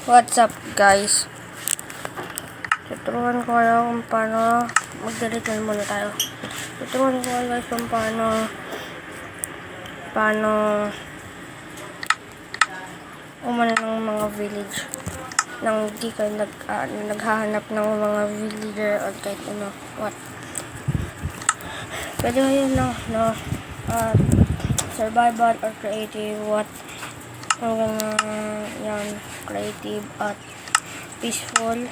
What's up guys? Tuturuan ko kayo kung paano mag-delete muna tayo. Tuturuan ko kayo guys kung paano umano ng mga village nang di kayo naghahanap ng mga villager or kahit ano what. Pwede kayo lang survival or creative what. Yan, creative at peaceful.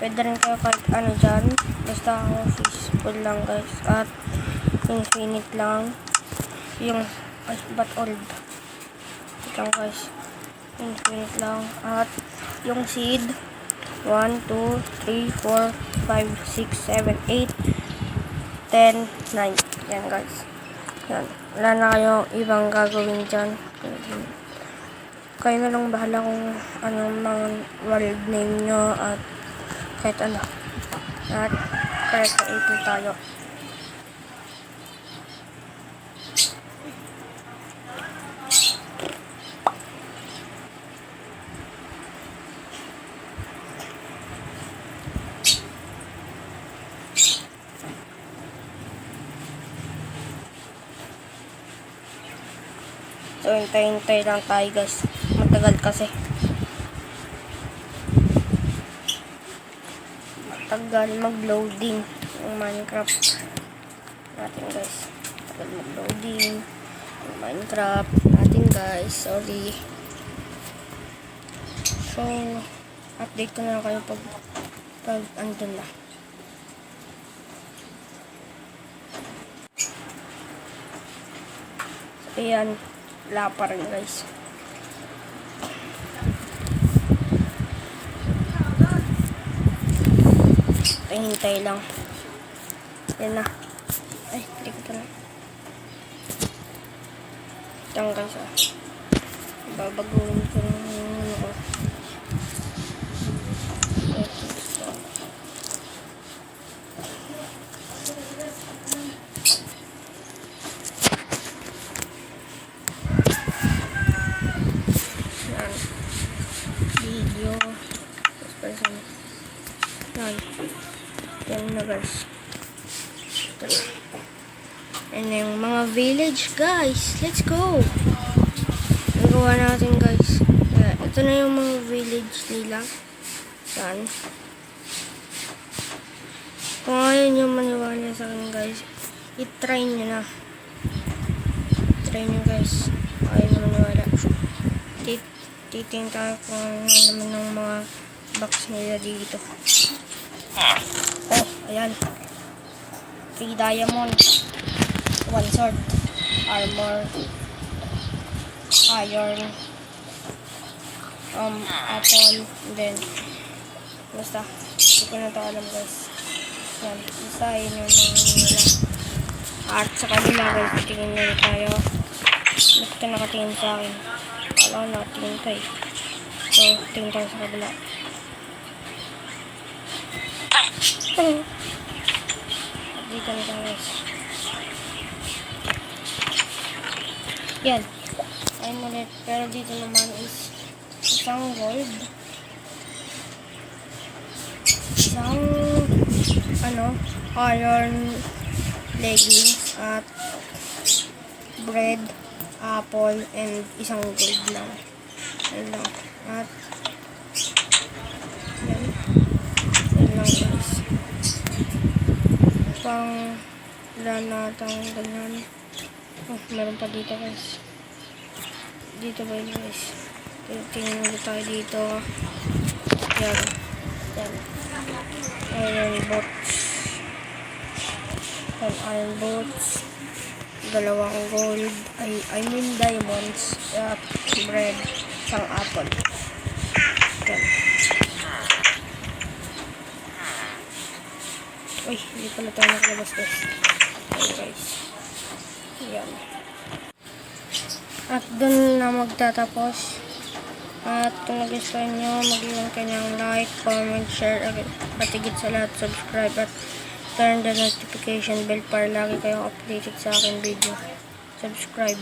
Pwede rin kayo kahit ano dyan. Basta ako peaceful lang guys. At infinite lang. Yung, but old. Ito guys. Infinite lang. At yung seed. 1, 2, 3, 4, 5, 6, 7, 8, 10, 9. Yan guys. Yan. Wala na kayong ibang gagawin dyan. Kayo na lang bahala kung anong mga world name nyo at kahit ano. At creative tayo. So, hintay-hintay lang tayo guys. Matagal kasi. Matagal mag-loading yung Minecraft natin guys. Matagal mag-loading yung Minecraft natin guys. Sorry. So, update ko na kayo pag andun na. Ayan. Wala pa rin guys. Hintay lang. Yan na. Ay, hindi ko pala. Ito guys ah. Babaguhin ko ng ano ko. Video yan na guys. Ito na. And yung mga village guys, let's go. Nagawa natin guys. Ito na yung mga village nila. Yan. Kung ayaw nyo maniwala sa akin guys, i-try nyo na. Try nyo guys. Ayaw nyo maniwala. Titingin tayo kung ano naman ng mga box nila dito. Oh, ayan. 3 diamonds. 1 sword. Armor. Iron. Apple. And then, basta. Hindi ko na ito alam guys. Yan. Basta yun yung mga art sa kanila guys. Tingin nyo tayo. Bakit ka nakatingin sa akin? Wala na, tingin tayo. So, tingin tayo sa kabila. Dito na tayo guys. Yan. Ayun ulit. Pero dito naman is isang gold. Isang iron leggings at bread, apple, and isang gold lang. Yan lang. At yan. Yan lang guys. Pang wala na tayong ganyan. Oh, meron pa dito guys. Dito ba yun guys? Tingnan ulit tayo dito. Yan. Yan. Iron boots. Yan, iron boots. Dalawang gold. I mean diamonds. Bread. Isang apple. Yan. Uy, hindi pala tayo nakalabas guys. Ayan guys. Yan. At dun na magtatapos. At kung nagustuhan nyo, mag-iwan kayo ng like, comment, share, at patigit sa lahat, subscribe at turn the notification bell para lagi kayong updated sa akin video. Subscribe.